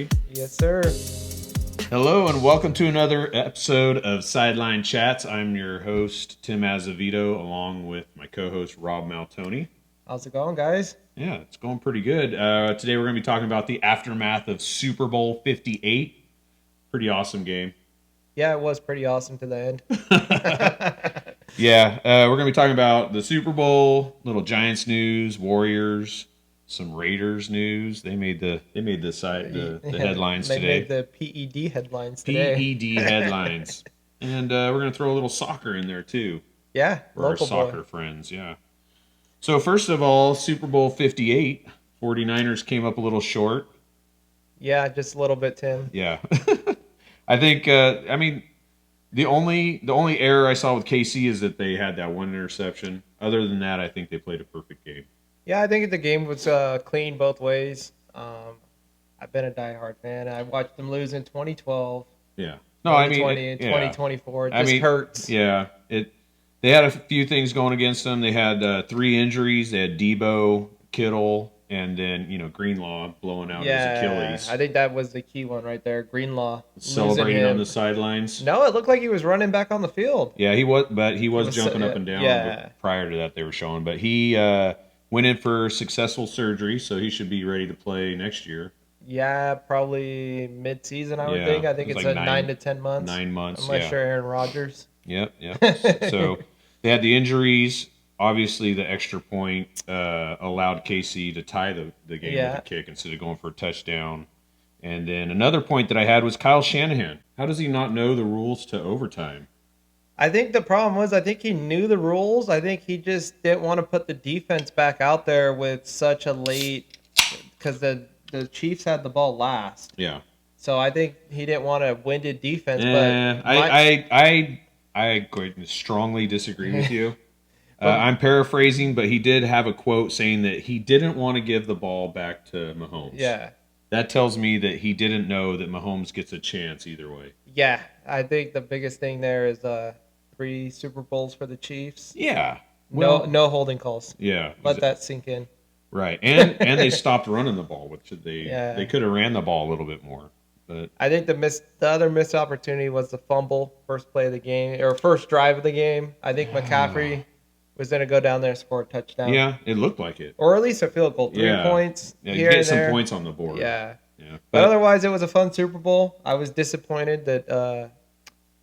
ready? Yes, sir. Hello and welcome to another episode of Sideline Chats. I'm your host, Tim Azevedo, along with my co-host, Rob Maltoni. How's it going, guys? Yeah, it's going pretty good. Today we're going to be talking about the aftermath of Super Bowl 58. Pretty awesome game. Yeah, it was pretty awesome to the end. Yeah, we're going to be talking about the Super Bowl, little Giants news, Warriors, some Raiders news. They made the headlines They today. made the PED headlines today. PED headlines. And we're going to throw a little soccer in there, too. Yeah, For our local soccer boy. friends, yeah. So, first of all, Super Bowl 58. 49ers came up a little short. Yeah, just a little bit, Tim. Yeah. I think, the only error I saw with KC is that they had that one interception. Other than that, I think they played a perfect game. Yeah, I think the game was clean both ways. I've been a diehard fan. I watched them lose in 2012. Yeah. No, I mean, 2020 and 2024. It just hurts. Yeah. They had a few things going against them. They had 3 injuries. They had Debo, Kittle, and then, Greenlaw blowing out his Achilles. I think that was the key one right there. Greenlaw Celebrating on the sidelines. No, it looked like he was running back on the field. Yeah, he was jumping up and down. Yeah. Prior to that, they were showing. But he went in for successful surgery, so he should be ready to play next year. Yeah, probably mid-season, I would think. I think it's like 9 to 10 months. 9 months, Unless you're Aaron Rodgers. Yep. So they had the injuries. Obviously, the extra point allowed KC to tie the game with a kick instead of going for a touchdown. And then another point that I had was Kyle Shanahan. How does he not know the rules to overtime? I think the problem was he knew the rules. I think he just didn't want to put the defense back out there with such a late – because the Chiefs had the ball last. Yeah. So I think he didn't want a winded defense. I strongly disagree with you. I'm paraphrasing, but he did have a quote saying that he didn't want to give the ball back to Mahomes. Yeah. That tells me that he didn't know that Mahomes gets a chance either way. Yeah, I think the biggest thing there is 3 Super Bowls for the Chiefs. Yeah. Well, no holding calls. Yeah. Let that sink in. Right. And they stopped running the ball, which they could have ran the ball a little bit more. But I think the other missed opportunity was the fumble, first play of the game, or first drive of the game. I think McCaffrey was going to go down there and score a touchdown. Yeah, it looked like it. Or at least a field goal. 3 points here get and some there. points on the board. Yeah. But otherwise, it was a fun Super Bowl. I was disappointed that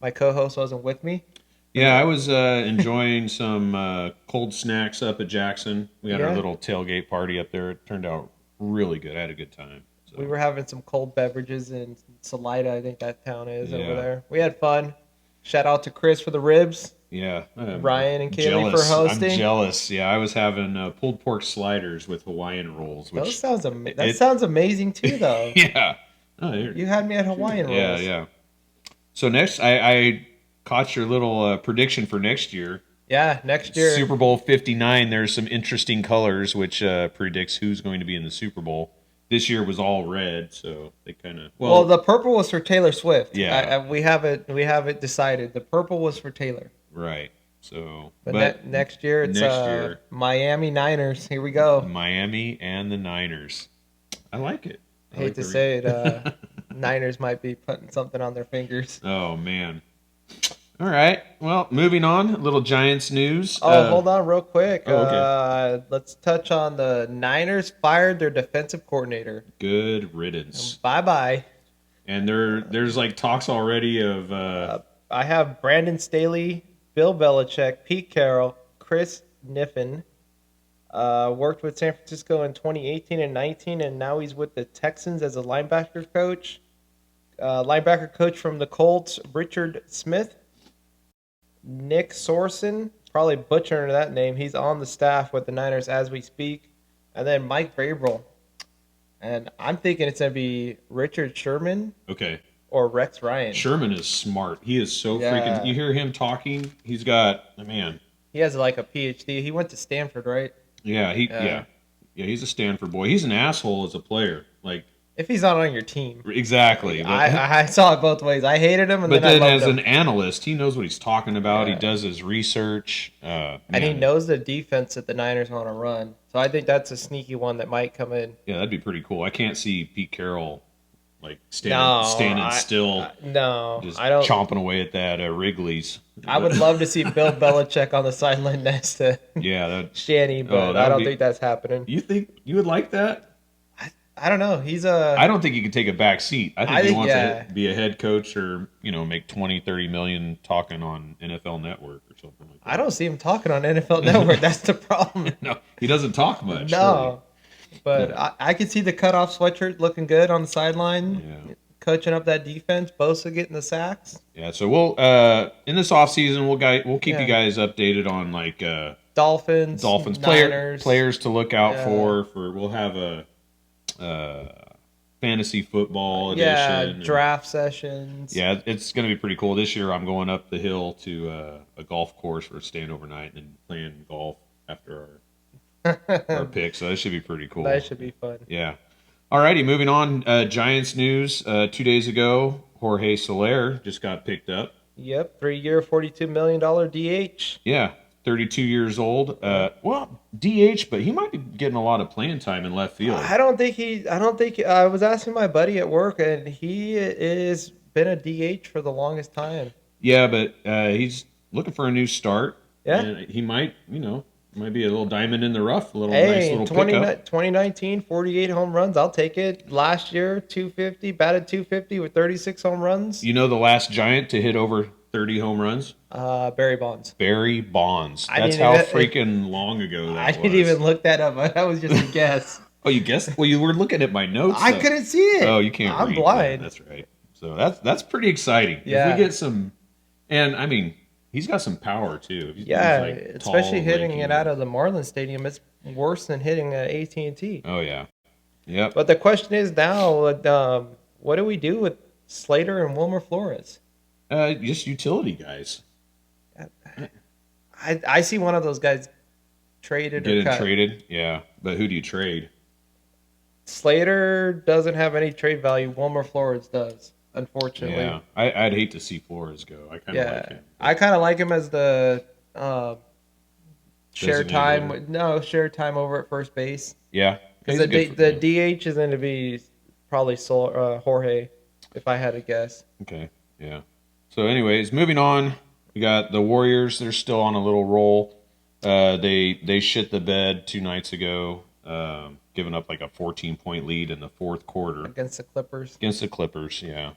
my co-host wasn't with me. Yeah, I was enjoying some cold snacks up at Jackson. We got our little tailgate party up there. It turned out really good. I had a good time. So. We were having some cold beverages in Salida, I think that town is over there. We had fun. Shout out to Chris for the ribs. Yeah. Ryan and Kaylee for hosting. I'm jealous. Yeah, I was having pulled pork sliders with Hawaiian rolls. Which sounds amazing too, though. Yeah. You had me at Hawaiian rolls. Yeah. So next, I caught your little prediction for next year. Yeah, next year. Super Bowl 59, there's some interesting colors, which predicts who's going to be in the Super Bowl. This year was all red, so they kind of... Well, the purple was for Taylor Swift. Yeah. We have it decided. The purple was for Taylor. Right. So, but next year, it's Miami Niners. Here we go. Miami and the Niners. I like it. I hate to say it. Niners might be putting something on their fingers. Oh, man. All right. Well, moving on. A little Giants news. Hold on real quick. Okay. Let's touch on the Niners fired their defensive coordinator. Good riddance. Bye-bye. And there's like talks already of... I have Brandon Staley, Bill Belichick, Pete Carroll, Chris Niffen. Worked with San Francisco in 2018 and 19, and now he's with the Texans as a linebacker coach. Linebacker coach from the Colts, Richard Smith. Nick Sorson, probably butchering that name. He's on the staff with the Niners as we speak. And then Mike Vrabel. And I'm thinking it's going to be Richard Sherman. Okay. Or Rex Ryan. Sherman is smart. He is so freaking... You hear him talking, he's got... Man. He has like a PhD. He went to Stanford, right? Yeah, he's a Stanford boy. He's an asshole as a player. Like... If he's not on your team. Exactly. But, I saw it both ways. I hated him, but then I as loved him. an analyst, he knows what he's talking about. He does his research. And he knows the defense that the Niners want to run. So I think that's a sneaky one that might come in. Yeah, that'd be pretty cool. I can't see Pete Carroll like standing still, no, just I don't. chomping away at that Wrigley's. I would love to see Bill Belichick on the sideline next to Shanny, but I don't think that's happening. You think you would like that? I don't know. I don't think he could take a back seat. I think he wants to be a head coach or, make 20, 30 million talking on NFL Network or something like that. I don't see him talking on NFL Network. That's the problem. No, he doesn't talk much. No. But I could see the cutoff sweatshirt looking good on the sideline, coaching up that defense, Bosa getting the sacks. Yeah, so we'll in this offseason, we'll keep you guys updated on like Dolphins, players to look out for. We'll have a fantasy football edition. Draft sessions. Yeah, it's going to be pretty cool. This year I'm going up the hill to a golf course for staying overnight and then playing golf after our pick, so that should be pretty cool. That should be fun. Yeah. Alrighty, moving on. Giants news. 2 days ago, Jorge Soler just got picked up. Yep, 3-year, $42 million DH. Yeah, 32 years old. Well, DH, but he might be getting a lot of playing time in left field. I was asking my buddy at work, and he has been a DH for the longest time. Yeah, but he's looking for a new start. Yeah. And he might, might be a little diamond in the rough, nice little pickup. 2019, 48 home runs. I'll take it. Last year, 250, batted 250 with 36 home runs. You know the last Giant to hit over 30 home runs? Barry Bonds. Barry Bonds. That's how freaking long ago that was. I didn't even look that up. That was just a guess. Oh, you guessed? Well, you were looking at my notes. I couldn't see it. Oh, you can't read. I'm blind. That's right. So that's pretty exciting. Yeah. If we get some, and I mean, he's got some power too. He's especially hitting it out of the Marlins Stadium. It's worse than hitting at AT&T. Oh yeah, yep. But the question is now, what do we do with Slater and Wilmer Flores? Just utility guys. I see one of those guys traded or cut. Traded, yeah. But who do you trade? Slater doesn't have any trade value. Wilmer Flores does, unfortunately. Yeah, I'd hate to see Flores go. I kind of like him. I kind of like him as the share time over at first base. Yeah, because the DH is going to be probably Jorge, if I had to guess. Okay, yeah. So, anyways, moving on. We got the Warriors. They're still on a little roll. They shit the bed 2 nights ago, giving up like a 14-point lead in the fourth quarter against the Clippers. Yeah.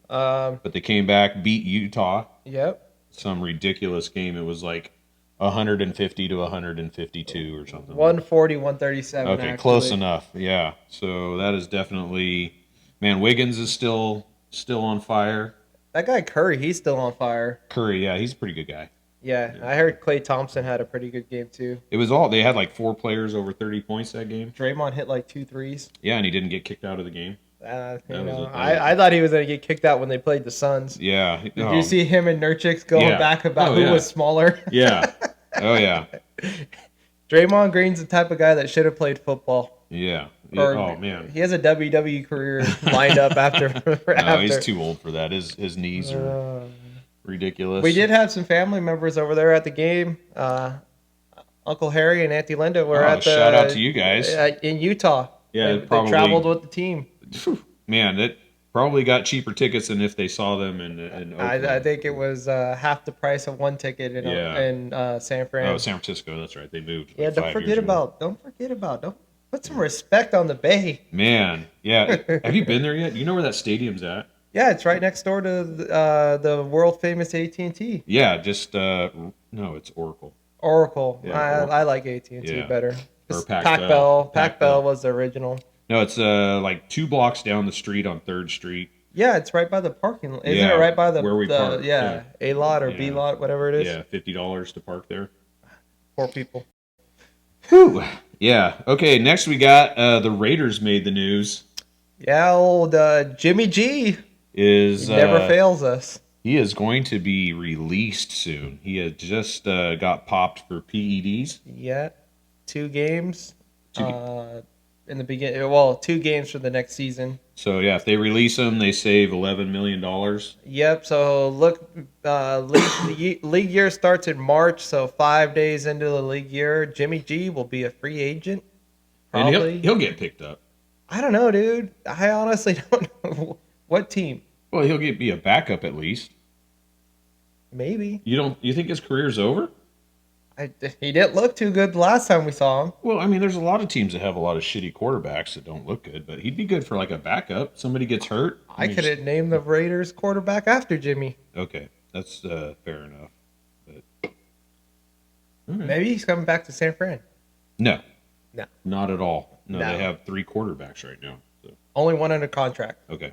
But they came back, beat Utah. Yep. Some ridiculous game. It was like 150 to 152 or something. 140, 137. Okay, close enough. Yeah. So that is definitely, man. Wiggins is still on fire. That guy Curry, he's still on fire. Curry, yeah, he's a pretty good guy. Yeah, I heard Klay Thompson had a pretty good game too. They had like 4 players over 30 points that game. Draymond hit like 2 threes. Yeah, and he didn't get kicked out of the game. I thought he was going to get kicked out when they played the Suns. Yeah. Did you see him and Nurkic going back about who was smaller? Yeah. Oh, yeah. Draymond Green's the type of guy that should have played football. Yeah. Oh, man. He has a WWE career lined up after. No, he's too old for that. His knees are ridiculous. We did have some family members over there at the game. Uncle Harry and Auntie Linda were at the... Shout out to you guys. In Utah. Yeah, they traveled with the team. Man, that probably got cheaper tickets than if they saw them in Oakland. I think it was half the price of one ticket in San Fran. Oh, San Francisco, that's right. They moved. Yeah, don't forget about. Put some respect on the Bay. Man, yeah. Have you been there yet? Do you know where that stadium's at? Yeah, it's right next door to the world famous AT&T. Yeah, just no, it's Oracle. Oracle. Yeah, I like AT&T better. Or Pac Bell was the original. No, it's like 2 blocks down the street on 3rd Street. Yeah, it's right by the parking lot. Isn't it right by where we park? Yeah, A lot or B lot, whatever it is. Yeah, $50 to park there. Poor people. Whew. Yeah. Okay, next we got the Raiders made the news. Yeah, old Jimmy G never fails us. He is going to be released soon. He had just got popped for PEDs. Yeah, 2 games. In the beginning, well, 2 games for the next season. So yeah, if they release him, they save $11 million. Yep. So look, league year starts in March. So 5 days into the league year, Jimmy G will be a free agent. Probably. And he'll get picked up. I don't know, dude. I honestly don't know. What team? Well, he'll be a backup at least. Maybe. You think his career's over? He didn't look too good the last time we saw him. Well, I mean, there's a lot of teams that have a lot of shitty quarterbacks that don't look good, but he'd be good for like a backup. Somebody gets hurt. I could have named the Raiders quarterback after Jimmy. Okay, that's fair enough. But right. Maybe he's coming back to San Fran. No, no, not at all. No, they have 3 quarterbacks right now. So. Only one under contract. Okay.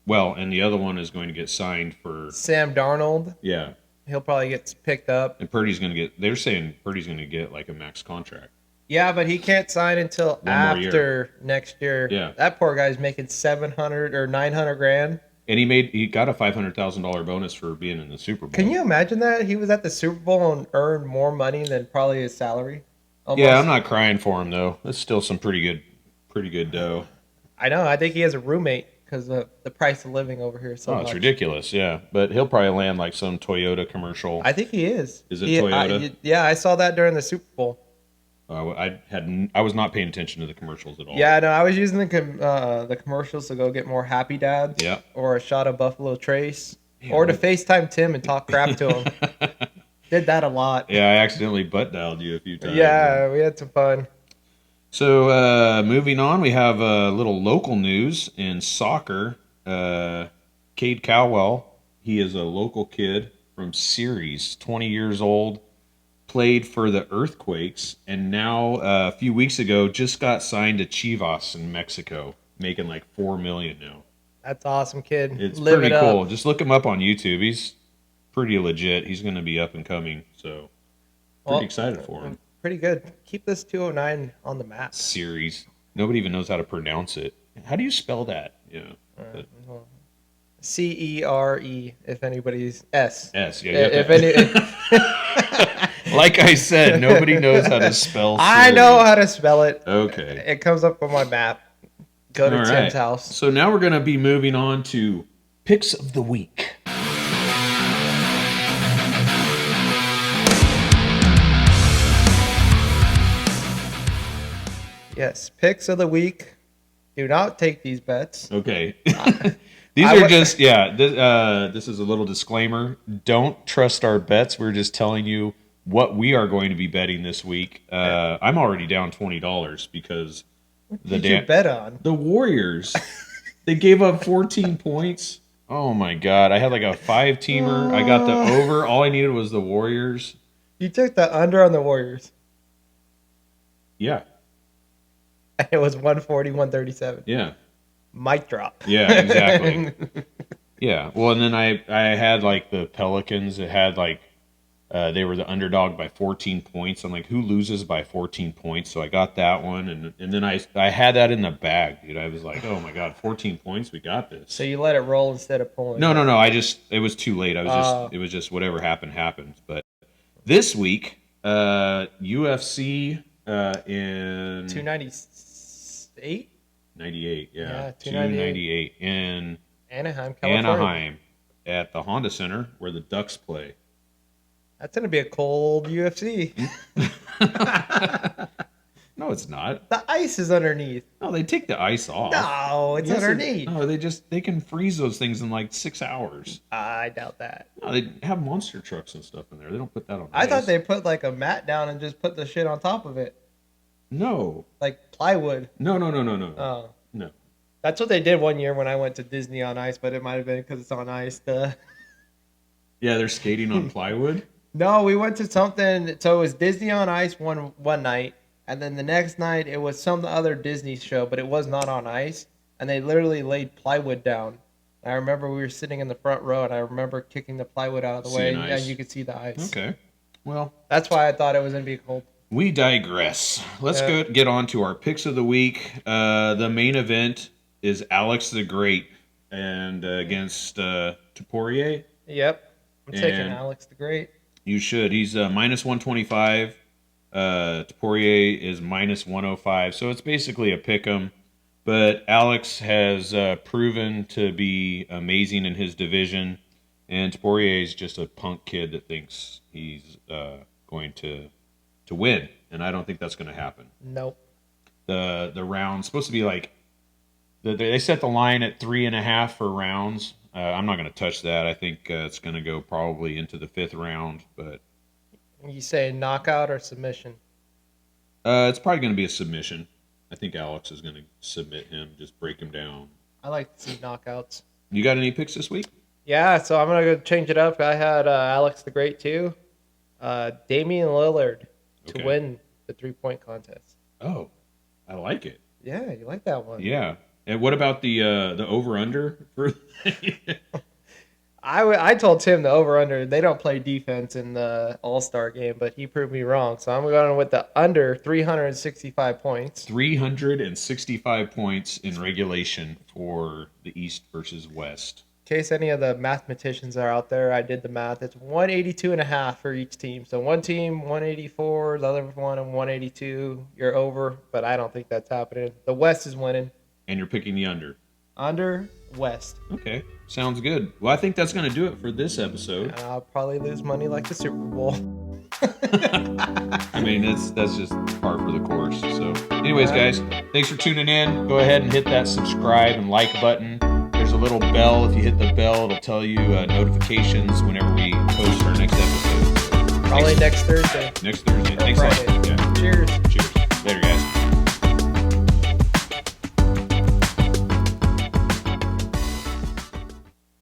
Well, and the other one is going to get signed for Sam Darnold. Yeah. He'll probably get picked up. And Purdy's going to get, they're saying Purdy's going to get like a max contract. Yeah, but he can't sign until after next year. Yeah. That poor guy's making $700 or $900,000. And he got a $500,000 bonus for being in the Super Bowl. Can you imagine that? He was at the Super Bowl and earned more money than probably his salary. Almost. Yeah, I'm not crying for him though. That's still some pretty good dough. I know. I think he has a roommate because of the price of living over here. So it's ridiculous. Yeah, but he'll probably land like some Toyota commercial. I think he is. Is it Toyota? Yeah, I saw that during the Super Bowl. I was not paying attention to the commercials at all. Yeah, no, I was using the commercials to go get more Happy Dads. Yeah. Or a shot of Buffalo Trace. Yeah, or to FaceTime Tim and talk crap to him. Did that a lot. Yeah, I accidentally butt dialed you a few times. Yeah, we had some fun. So moving on, we have a little local news in soccer. Cade Cowell, he is a local kid from Ceres, 20 years old, played for the Earthquakes, and now a few weeks ago just got signed to Chivas in Mexico, making like $4 million now. That's awesome, kid. It's pretty cool. Just look him up on YouTube. He's pretty legit. He's going to be up and coming, so pretty excited for him. Pretty good. Keep this 209 on the map. Ceres. Nobody even knows how to pronounce it. How do you spell that? Yeah. C-E-R-E, if anybody's S. S, yeah. Like I said, nobody knows how to spell Ceres. I know how to spell it. Okay. It comes up on my map. Go to Tim's house. So now we're going to be moving on to Picks of the Week. Yes, picks of the week. Do not take these bets. Okay. These are just, this is a little disclaimer. Don't trust our bets. We're just telling you what we are going to be betting this week. I'm already down $20 because what did you bet on? The Warriors. They gave up 14 points. Oh, my God. I had like a 5-teamer. I got the over. All I needed was the Warriors. You took the under on the Warriors. Yeah. It was 140, 137. Yeah. Mic drop. Yeah, exactly. Yeah. Well, and then I had like the Pelicans. It had like they were the underdog by 14 points. I'm like, who loses by 14 points? So I got that one, and then I had that in the bag, dude. I was like, oh my God, 14 points, we got this. So you let it roll instead of pulling. No. It was too late. It was just whatever happened. But this week, UFC in 298. 98, yeah 298 in Anaheim, California. Anaheim at the Honda Center where the Ducks play. That's going to be a cold UFC. No, it's not. The ice is underneath. No, they take the ice off. No, it's underneath. No, they can freeze those things in like 6 hours. I doubt that. No, they have monster trucks and stuff in there. They don't put that on I ice. thought they put like a mat down and just put the shit on top of it. No. Like plywood. No. Oh. No. That's what they did one year when I went to Disney on ice, but it might have been because it's on ice. Yeah, they're skating on plywood? No, we went to something. So it was Disney on ice one night, and then the next night it was some other Disney show, but it was not on ice. And they literally laid plywood down. I remember we were sitting in the front row, and I remember kicking the plywood out of the way, and you could see the ice. Okay. Well, that's why I thought it was going to be cold. We digress. Let's get on to our picks of the week. The main event is Alex the Great and against Tapourier. Yep. I'm taking Alex the Great. You should. He's minus 125. Tapourier is minus 105. So it's basically a pick 'em. But Alex has proven to be amazing in his division. And Tapourier is just a punk kid that thinks he's going to win, and I don't think that's going to happen. Nope. The round's supposed to be like They set the line at 3.5 for rounds. I'm not going to touch that. I think it's going to go probably into the 5th round, but You say knockout or submission? it's probably going to be a submission. I think Alex is going to submit him, just break him down. I like to see knockouts. You got any picks this week? Yeah, so I'm gonna go change it up. I had Alex the Great too. Damian Lillard to win the 3-point contest. Oh, I like it. Yeah, you like that one? Yeah. And what about the over under for? I told Tim the over under. They don't play defense in the All-Star game, but he proved me wrong. So I'm going with the under 365 points. 365 points in regulation for the East versus West. In case any of the mathematicians are out there, I did the math. It's 182.5 for each team. So one team 184, the other one 182. You're over, but I don't think that's happening. The West is winning. And you're picking the under. Under West. Okay, sounds good. Well, I think that's going to do it for this episode. And I'll probably lose money like the Super Bowl. I mean, that's just par for the course. So, anyways, guys, thanks for tuning in. Go ahead and hit that subscribe and like button. There's a little bell. If you hit the bell, it'll tell you notifications whenever we post our next episode. Probably next Thursday. Next Thursday. Thanks a lot. Yeah. Cheers. Cheers.